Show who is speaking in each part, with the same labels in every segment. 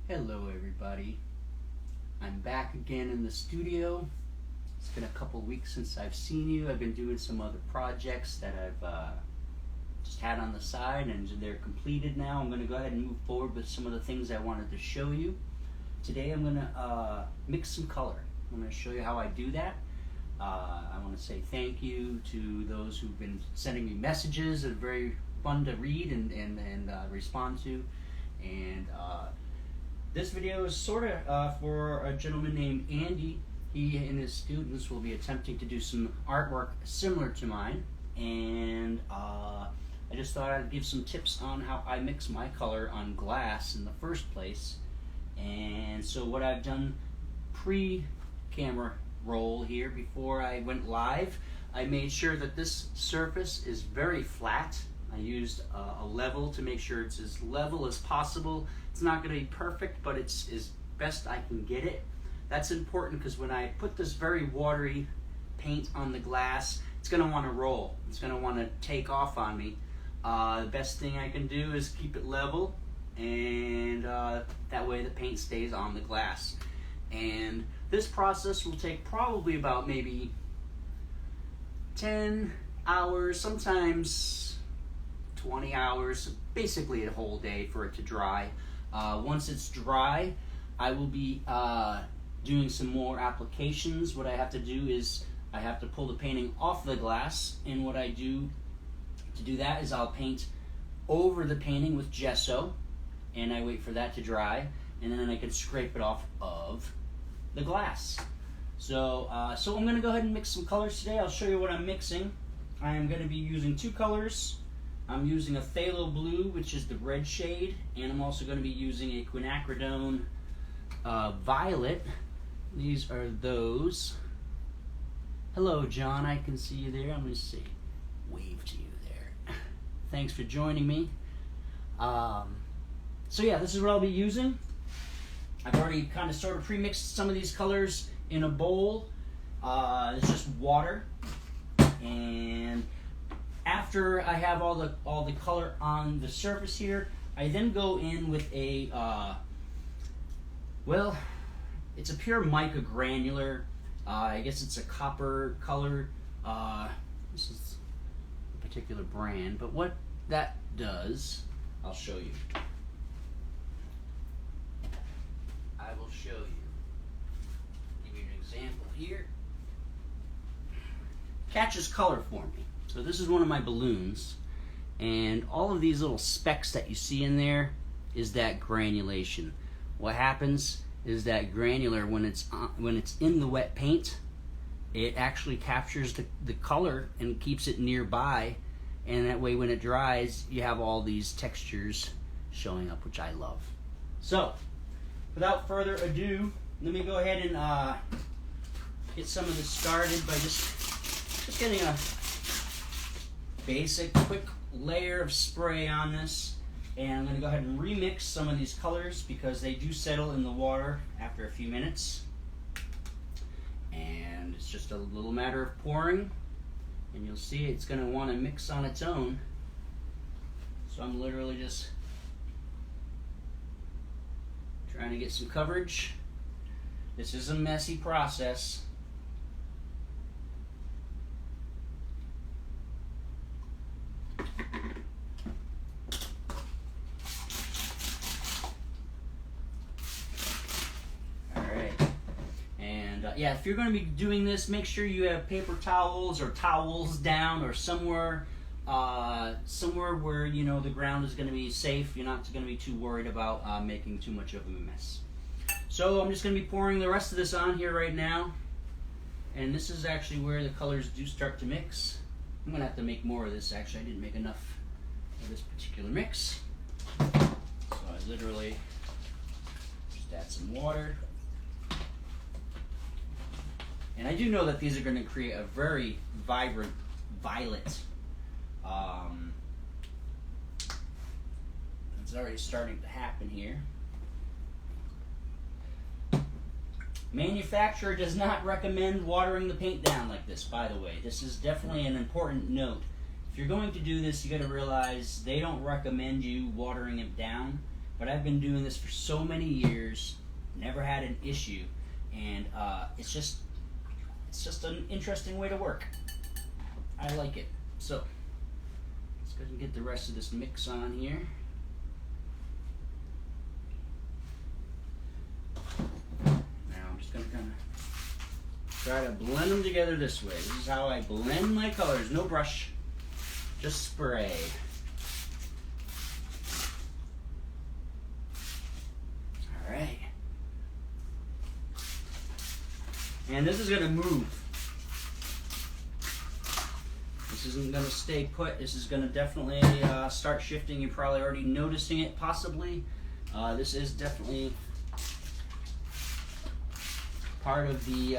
Speaker 1: Hello everybody, I'm back again in the studio. It's been a couple weeks since I've seen you. I've been doing some other projects that I've just had on the side, and they're completed now. I'm going to go ahead and move forward with some of the things I wanted to show you. Today I'm going to mix some color. I'm going to show you how I do that. I want to say thank you to those who've been sending me messages that are very fun to read and respond to. And this video is sort of for a gentleman named Andy. He and his students will be attempting to do some artwork similar to mine, and I just thought I'd give some tips on how I mix my color on glass in the first place. And so what I've done pre-camera roll here, before I went live, I made sure that this surface is very flat. I used a level to make sure it's as level as possible. It's not going to be perfect, but it's as best I can get it. That's important because when I put this very watery paint on the glass, it's going to want to roll. It's going to want to take off on me. The best thing I can do is keep it level, and that way the paint stays on the glass. And this process will take probably about maybe 10 hours, sometimes 20 hours, basically a whole day for it to dry. Once it's dry, I will be doing some more applications. What I have to do is I have to pull the painting off the glass, and what I do to do that is I'll paint over the painting with gesso, and I wait for that to dry, and then I can scrape it off of the glass. So I'm going to go ahead and mix some colors today. I'll show you what I'm mixing. I am going to be using two colors. I'm using a phthalo blue, which is the red shade, and I'm also going to be using a quinacridone violet. These are those. Hello, John. I can see you there. I'm going to say wave to you there. Thanks for joining me. So yeah, this is what I'll be using. I've already kind of sort of pre-mixed some of these colors in a bowl. It's just water, and after I have all the color on the surface here, I then go in with a well, it's a pure mica granular. I guess it's a copper color. This is a particular brand, but what that does, I'll show you. I will show you. Give you an example here. Catches color for me. So this is one of my balloons, and all of these little specks that you see in there is that granulation. What happens is that granular, when it's in the wet paint, it actually captures the color and keeps it nearby, and that way when it dries, you have all these textures showing up, which I love. So without further ado, let me go ahead and get some of this started by just getting a basic quick layer of spray on this, and I'm going to go ahead and remix some of these colors because they do settle in the water after a few minutes, and it's just a little matter of pouring, and you'll see it's going to want to mix on its own. So I'm literally just trying to get some coverage. This is a messy process. Yeah, if you're going to be doing this, make sure you have paper towels or towels down, or somewhere where you know the ground is going to be safe. You're not going to be too worried about making too much of a mess. So I'm just going to be pouring the rest of this on here right now, and this is actually where the colors do start to mix. I'm going to have to make more of this. Actually, I didn't make enough of this particular mix, so I literally just add some water. And I do know that these are going to create a very vibrant violet. It's already starting to happen here. Manufacturer does not recommend watering the paint down like this, by the way. This is definitely an important note. If you're going to do this, you got to realize they don't recommend you watering it down. but I've been doing this for so many years, never had an issue, and it's just an interesting way to work. I like it. So let's go ahead and get the rest of this mix on here. Now I'm just gonna kind of try to blend them together this way. This is how I blend my colors. No brush, just spray. All right. And this is gonna move. This isn't gonna stay put. This is gonna definitely start shifting. You're probably already noticing it, possibly. This is definitely part of the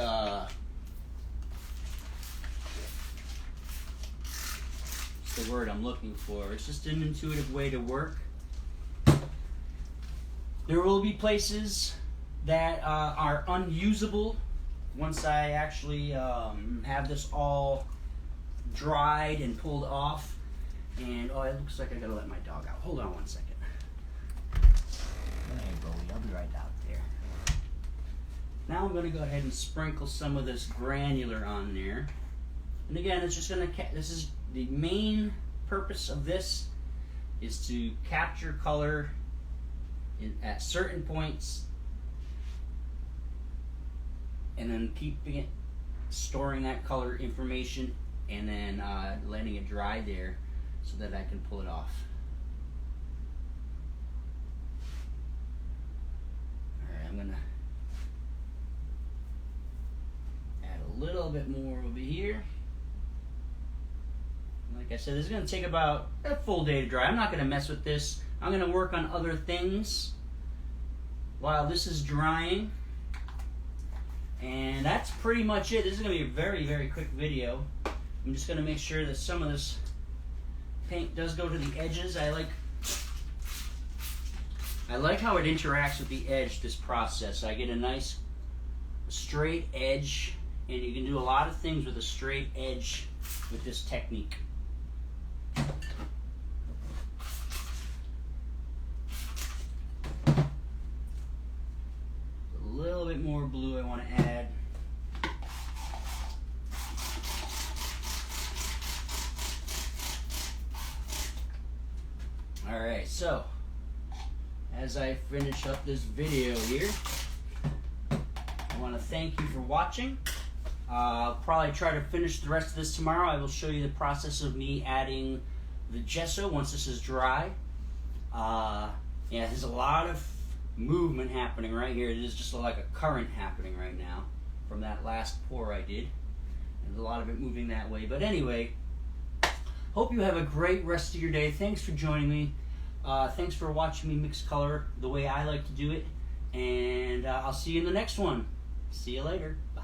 Speaker 1: what's the word I'm looking for? It's just an intuitive way to work. There will be places that are unusable once I actually have this all dried and pulled off. And oh, it looks like I gotta let my dog out. Hold on one second. Hey, Bowie, I'll be right out there. Now I'm gonna go ahead and sprinkle some of this granular on there. And again, it's just gonna, this is the main purpose of this, is to capture color at certain points, and then keeping it, storing that color information, and then letting it dry there so that I can pull it off. Alright, I'm gonna add a little bit more over here. Like I said, this is gonna take about a full day to dry. I'm not gonna mess with this. I'm gonna work on other things while this is drying. And that's pretty much it. This is gonna be a very, very quick video. I'm just gonna make sure that some of this paint does go to the edges. I like how it interacts with the edge, this process. I get a nice straight edge, and you can do a lot of things with a straight edge with this technique. A little bit more blue I want to add. Alright, so as I finish up this video here, I want to thank you for watching. I'll probably try to finish the rest of this tomorrow. I will show you the process of me adding the gesso once this is dry. Yeah, there's a lot of movement happening right here. It is just like a current happening right now from that last pour I did. There's a lot of it moving that way. But anyway, hope you have a great rest of your day. Thanks for joining me. Thanks for watching me mix color the way I like to do it. And I'll see you in the next one. See you later. Bye.